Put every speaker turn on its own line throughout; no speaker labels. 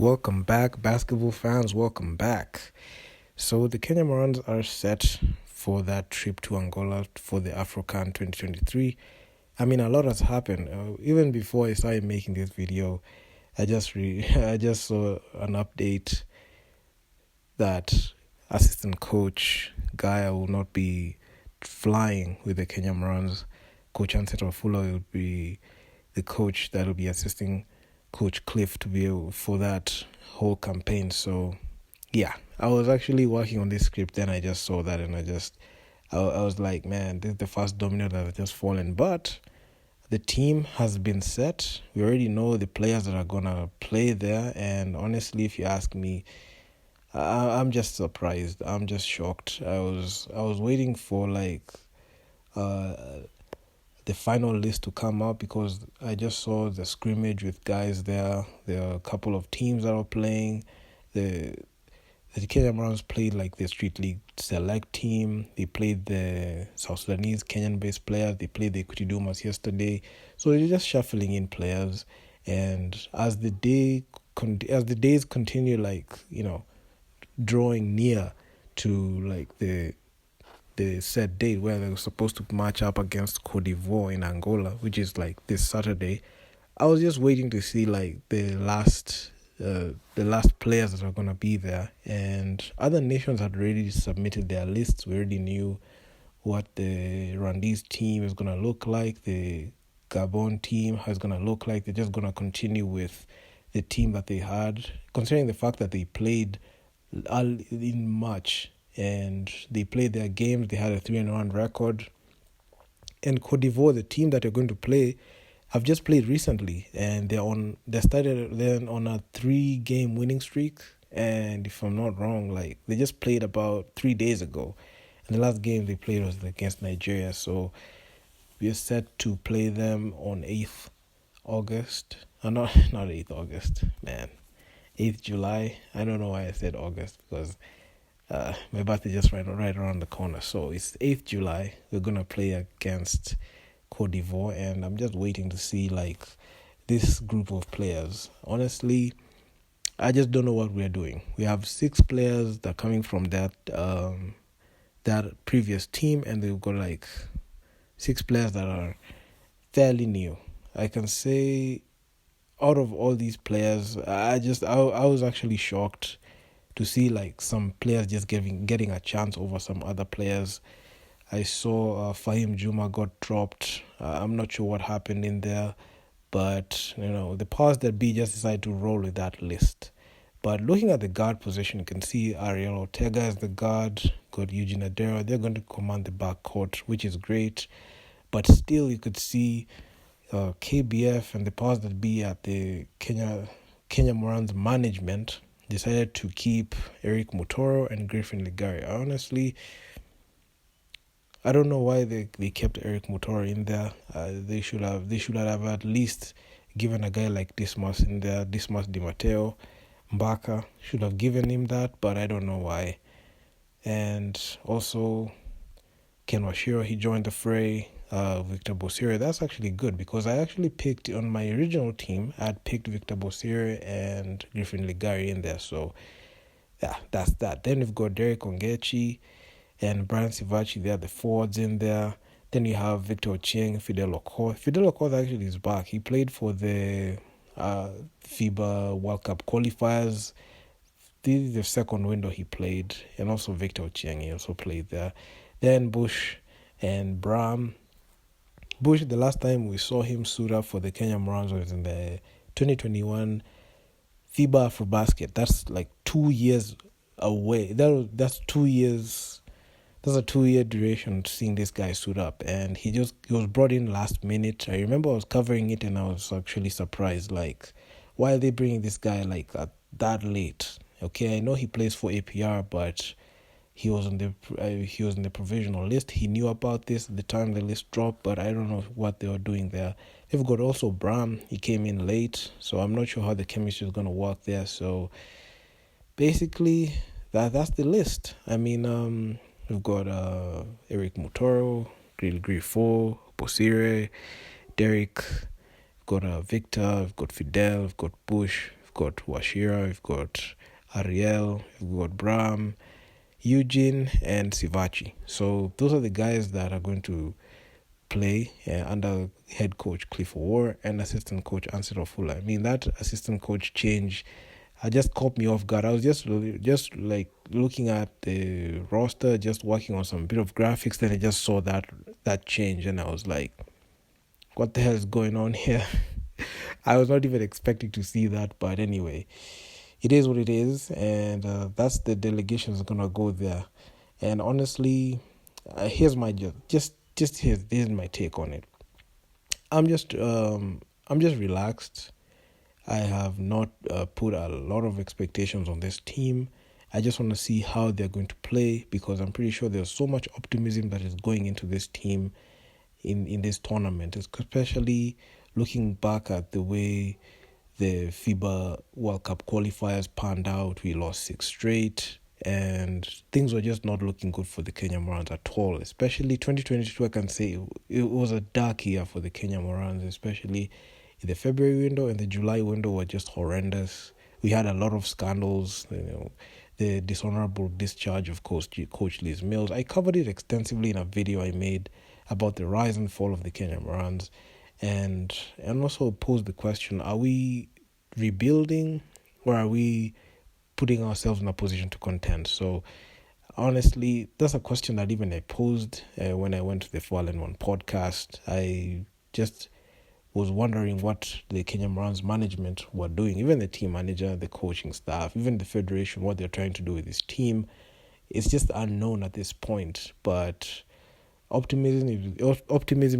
Welcome back, basketball fans. Welcome back. So the Kenya Morans are set for that trip to Angola for the Afrocan 2023. I mean, a lot has happened. Even before I started making this video, I just saw an update that assistant coach Gaia will not be flying with the Kenya Morans. Coach Anseta Wafula will be the coach that will be assisting Coach Cliff to be for that whole campaign. So, yeah, I was actually working on this script. Then I just saw that, and I was like, man, this is the first domino that has just fallen. But the team has been set. We already know the players that are gonna play there. And honestly, if you ask me, I'm just surprised. I'm just shocked. I was waiting for the final list to come out because I just saw the scrimmage with guys there. There are a couple of teams that are playing. The Kenya Morans played like the Street League Select team. They played the South Sudanese Kenyan-based players. They played the Equity Dumas yesterday. So they're just shuffling in players. And as the days continue, drawing near to the set date where they were supposed to match up against Cote d'Ivoire in Angola, which is this Saturday, I was just waiting to see the last players that are gonna be there, and other nations had already submitted their lists. We already knew what the Rwandese team is gonna look like, the Gabon team is gonna look like. They're just gonna continue with the team that they had, considering the fact that they played in March. And they played their games. They had a 3-1 record. And Cote d'Ivoire, the team that they're going to play, have just played recently, and they're on a 3-game winning streak. And if I'm not wrong, they just played about 3 days ago, and the last game they played was against Nigeria. So we are set to play them on 8th August. Not 8th August, man. 8th July. I don't know why I said August, because my birthday just right around the corner. So it's 8th July. We're going to play against Cote d'Ivoire, and I'm just waiting to see this group of players. Honestly, I just don't know what we're doing. We have 6 players that are coming from that previous team, and they've got 6 players that are fairly new. I can say out of all these players, I was actually shocked to see some players just getting a chance over some other players. I saw Fahim Juma got dropped. I'm not sure what happened in there, but the powers that be just decided to roll with that list. But looking at the guard position, you can see Ariel Ortega as the guard, got Eugene Adero. They're going to command the backcourt, which is great. But still, you could see KBF and the powers that be at the Kenya Morans management decided to keep Eric Mutoro and Griffin Ligari. Honestly, I don't know why they kept Eric Mutoro in there. They should have at least given a guy like Dismas in there. Dismas Di Matteo, Mbaka should have given him that, but I don't know why. And also Ken Washiro, he joined the fray. Victor Bosire, that's actually good, because I actually picked on my original team. I'd picked Victor Bosire and Griffin Ligari in there. So yeah, that's that. Then we've got Derek Ongechi and Brian Sivachi. They are the forwards in there. Then you have Victor Ochieng, Fidel Okoth. Fidel Okoth actually is back. He played for the FIBA World Cup qualifiers. This is the second window he played. And also Victor Ochieng, he also played there. Then Bush and Bram. Bush, the last time we saw him suit up for the Kenya Morans was in the 2021 FIBA Afrobasket. That's 2 years away. That's 2 years. That's a 2-year duration seeing this guy suit up, and he was brought in last minute. I remember I was covering it, and I was actually surprised. Why are they bringing this guy that late? Okay, I know he plays for APR, but he was on the provisional list. He knew about this at the time the list dropped, but I don't know what they were doing there. They've got also Bram. He came in late, so I'm not sure how the chemistry is going to work there. So basically, that's the list. I mean, we've got Eric Mutoro, Grifo, Bosire, Derek. We've got Victor. We've got Fidel. We've got Bush. We've got Washira, we've got Ariel, we've got Bram, Eugene, and Sivachi. So those are the guys that are going to play under head coach Cliff Orr and assistant coach Ansel Fuller. I mean, that assistant coach change just caught me off guard. I was just like looking at the roster, just working on some bit of graphics. Then I just saw that change, and I was like, "What the hell is going on here?" I was not even expecting to see that, but anyway, it is what it is, and that's the delegations gonna go there. And honestly, here's my here's my take on it. I'm just relaxed. I have not put a lot of expectations on this team. I just want to see how they're going to play, because I'm pretty sure there's so much optimism that is going into this team in this tournament, especially looking back at the way the FIBA World Cup qualifiers panned out. We lost 6 straight, and things were just not looking good for the Kenya Morans at all. Especially 2022, I can say it was a dark year for the Kenya Morans, especially in the February window and the July window were just horrendous. We had a lot of scandals, the dishonorable discharge of Coach Liz Mills. I covered it extensively in a video I made about the rise and fall of the Kenya Morans, and also posed the question, are we rebuilding or are we putting ourselves in a position to contend? So honestly, that's a question that even I posed when I went to the Fallen One podcast. I just was wondering what the Kenya Morans management were doing, even the team manager, the coaching staff, even the federation, what they're trying to do with this team. It's just unknown at this point, but optimism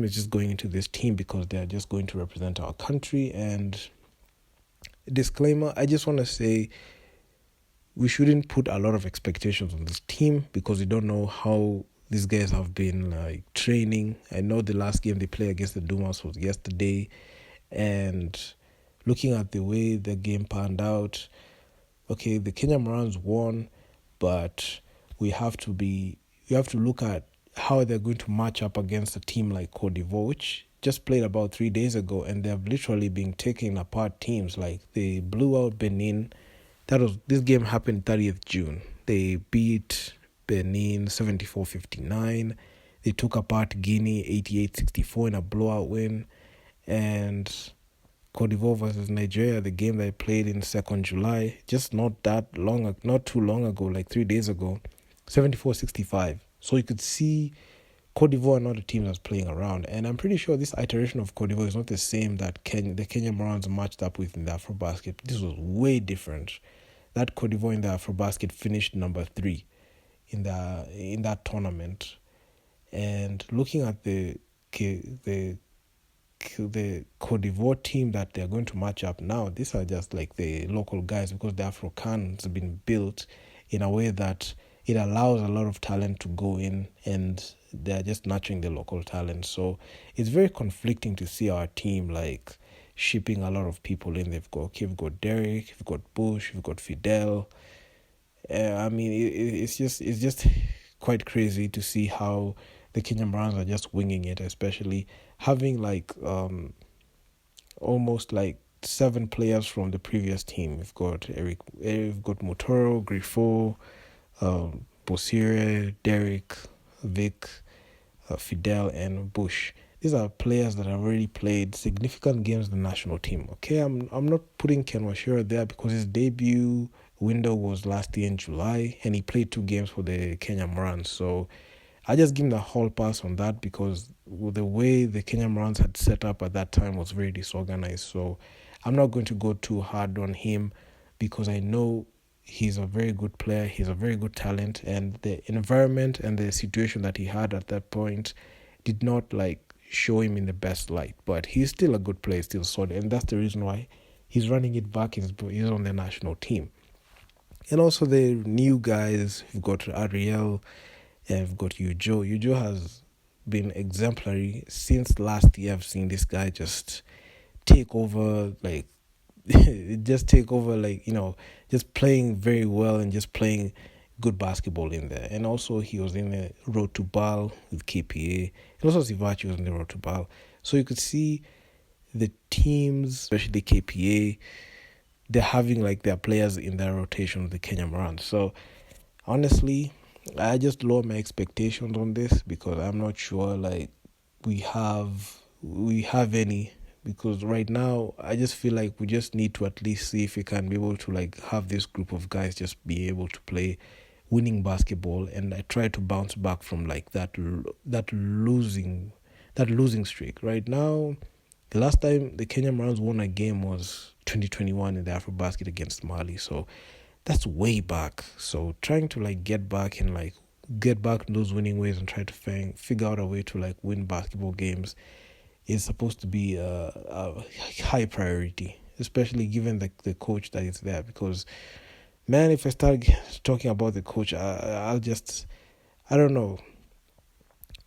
is just going into this team because they're just going to represent our country. And disclaimer, I just want to say we shouldn't put a lot of expectations on this team because we don't know how these guys have been training. I know the last game they played against the Dumas was yesterday, and looking at the way the game panned out, okay, the Kenya Morans won, but we have to look at how they're going to match up against a team like Cote d'Ivoire, which just played about 3 days ago, and they have literally been taking apart teams. Like, they blew out Benin. This game happened 30th June. They beat Benin 74-59. They took apart Guinea 88-64 in a blowout win. And Cote d'Ivoire versus Nigeria, the game they played in 2nd July, just not too long ago, like 3 days ago, 74-65. So you could see Cote d'Ivoire are not a team that's playing around. And I'm pretty sure this iteration of Cote d'Ivoire is not the same that the Kenya Morans matched up with in the Afrobasket. This was way different. That Cote d'Ivoire in the Afrobasket finished number 3 in that tournament. And looking at the Cote d'Ivoire team that they're going to match up now, these are just like the local guys, because the Afrocan has been built in a way that it allows a lot of talent to go in, and they're just nurturing the local talent. So it's very conflicting to see our team like shipping a lot of people in. We've got Derek, we've got Bush, we've got Fidel. I mean, it's just quite crazy to see how the Kenya Morans are just winging it, especially having like almost like 7 players from the previous team. We've got we've got Motoro, Griffo, Bosire, Derek, Vic, Fidel, and Bush. These are players that have already played significant games in the national team. Okay, I'm not putting Ken Washira there because his debut window was last year in July, and he played 2 games for the Kenya Morans. So I just give him the whole pass on that, because the way the Kenya Morans had set up at that time was very disorganized. So I'm not going to go too hard on him, because I know he's a very good player, he's a very good talent, and the environment and the situation that he had at that point did not like show him in the best light. But he's still a good player, still solid, and that's the reason why he's running it back. He's on the national team. And also the new guys, we've got Ariel and we've got Ujo. Ujo has been exemplary since last year. I've seen this guy just take over, like just playing very well and just playing good basketball in there. And also he was in the road to BAL with KPA, and also Sivachi was in the road to BAL. So you could see the teams, especially KPA, they're having like their players in their rotation with the Kenya Morans. So honestly, I just lower my expectations on this because I'm not sure like we have any, because right now I just feel like we just need to at least see if we can be able to like have this group of guys just be able to play winning basketball, and I try to bounce back from like that losing streak. Right now, the last time the Kenya Morans won a game was 2021 in the AfroBasket against Mali. So that's way back. So trying to like get back and like get back in those winning ways and try to figure out a way to like win basketball games is supposed to be a high priority, especially given the coach that is there. Because man, if I start talking about the coach, I don't know.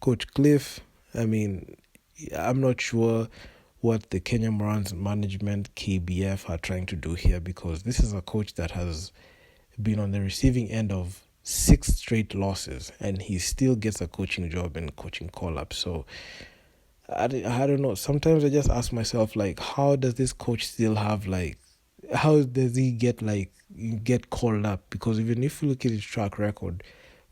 Coach Cliff, I mean, I'm not sure what the Kenya Morans management, KBF, are trying to do here, because this is a coach that has been on the receiving end of 6 straight losses, and he still gets a coaching job and coaching call-up. So I don't know. Sometimes I just ask myself, like, how does this coach still have, like, how does he get called up? Because even if you look at his track record,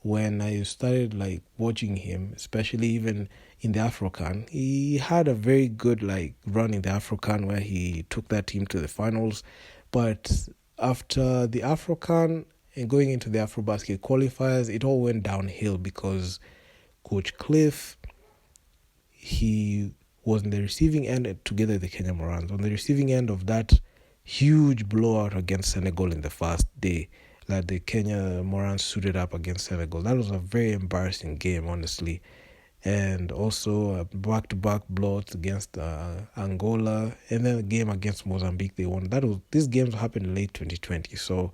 when I started like watching him, especially even in the Afrocan, he had a very good like run in the Afrocan where he took that team to the finals. But after the Afrocan and going into the AfroBasket qualifiers, it all went downhill because Coach Cliff, he was on the receiving end together with the Kenya Morans, on the receiving end of that huge blowout against Senegal in the first day. Like the Kenya Morans suited up against Senegal. That was a very embarrassing game, honestly. And also back-to-back blowouts against Angola, and then a game against Mozambique they won. These games happened in late 2020, so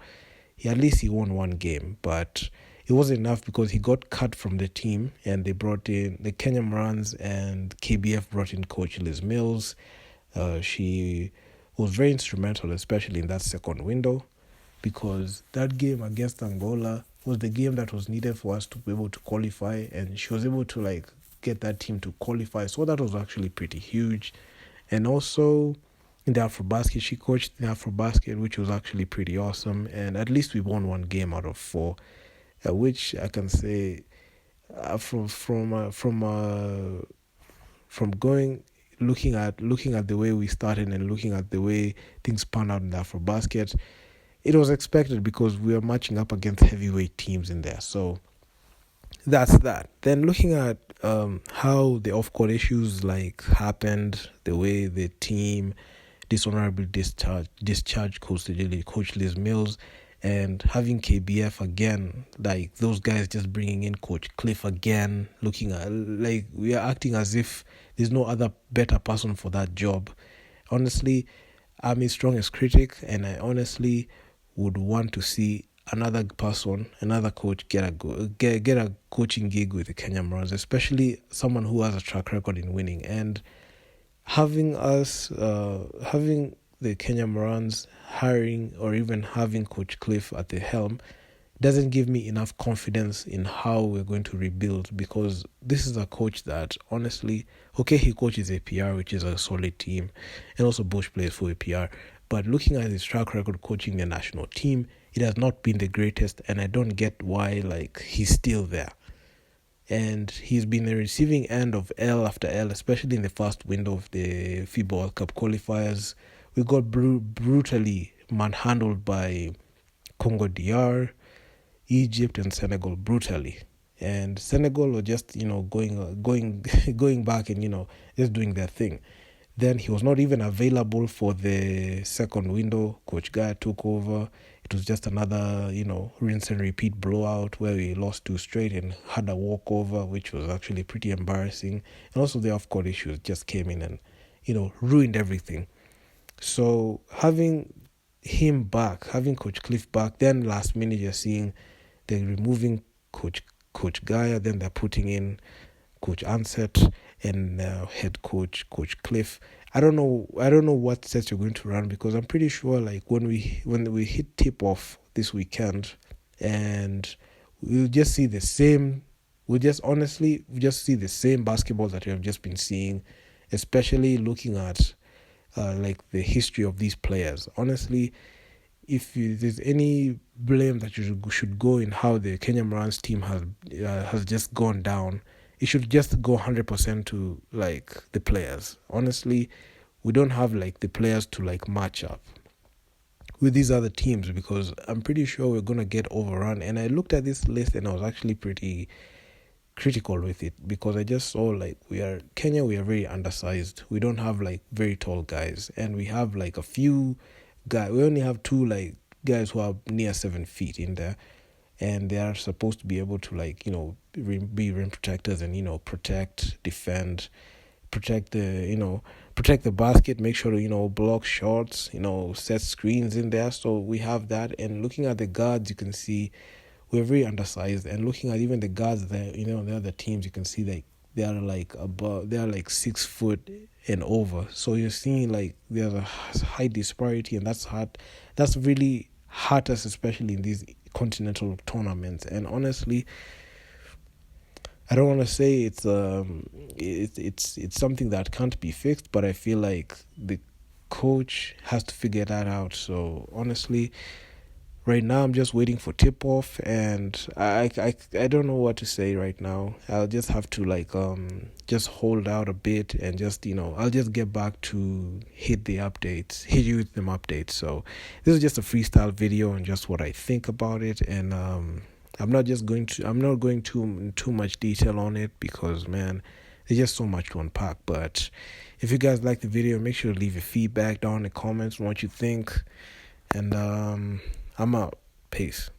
at least he won one game, but it wasn't enough because he got cut from the team, and they brought in the Kenya Morans, and KBF brought in Coach Liz Mills. She was very instrumental, especially in that second window, because that game against Angola was the game that was needed for us to be able to qualify, and she was able to like get that team to qualify. So that was actually pretty huge. And also in the AfroBasket, she coached the AfroBasket, which was actually pretty awesome. And at least we won one game out of 4, which I can say from going looking at the way we started and looking at the way things panned out in the AfroBasket, it was expected because we were matching up against heavyweight teams in there. So that's that. Then looking at how the off-court issues like happened, the way the team dishonorably discharged Coach Liz Mills, and having KBF again, like those guys just bringing in Coach Cliff again, looking at like we are acting as if there's no other better person for that job. Honestly, I'm his strongest critic, and I honestly would want to see another coach get a coaching gig with the Kenya Morans, especially someone who has a track record in winning. And having the Kenya Morans hiring or even having Coach Cliff at the helm doesn't give me enough confidence in how we're going to rebuild, because this is a coach that honestly, okay, he coaches APR, which is a solid team, and also Bush plays for APR, but looking at his track record coaching the national team, it has not been the greatest, and I don't get why like he's still there. And he's been the receiving end of L after L, especially in the first window of the FIBA World Cup qualifiers. We got brutally manhandled by Congo DR, Egypt, and Senegal brutally. And Senegal were just, going back and, just doing their thing. Then he was not even available for the second window. Coach Guy took over. It was just another, rinse and repeat blowout where we lost 2 straight and had a walkover, which was actually pretty embarrassing. And also the off-court issues just came in and, ruined everything. So having him back, having Coach Cliff back, then last minute you're seeing they're removing Coach Gaia, then they're putting in Coach Ansett and head coach Cliff. I don't know what sets you're going to run, because I'm pretty sure like when we hit tip off this weekend, and we'll just see the same see the same basketball that we have just been seeing, especially looking at like the history of these players. Honestly, there's any blame that you should go in how the Kenya Morans team has just gone down, it should just go 100% to like the players. Honestly, we don't have like the players to like match up with these other teams, because I'm pretty sure we're gonna get overrun. And I looked at this list and I was actually pretty critical with it, because I just saw like we are very undersized. We don't have like very tall guys, and we have like a few guys. We only have two like guys who are near 7 feet in there, and they are supposed to be able to like be rim protectors and protect, defend, protect the basket, make sure to block shots, set screens in there. So we have that. And looking at the guards, you can see we're very undersized. And looking at even the guards there, the other teams, you can see like they are like 6 foot and over. So you're seeing like there's a high disparity, and that's really hurt us, especially in these continental tournaments. And honestly, I don't want to say it's something that can't be fixed, but I feel like the coach has to figure that out. So honestly, right now I'm just waiting for tip off, and I don't know what to say right now. I'll just have to just hold out a bit, and just I'll just get back to hit you with them updates. So this is just a freestyle video and just what I think about it. And I'm not going too much detail on it, because man, there's just so much to unpack. But if you guys like the video, make sure to leave your feedback down in the comments on what you think. And I'm out. Peace.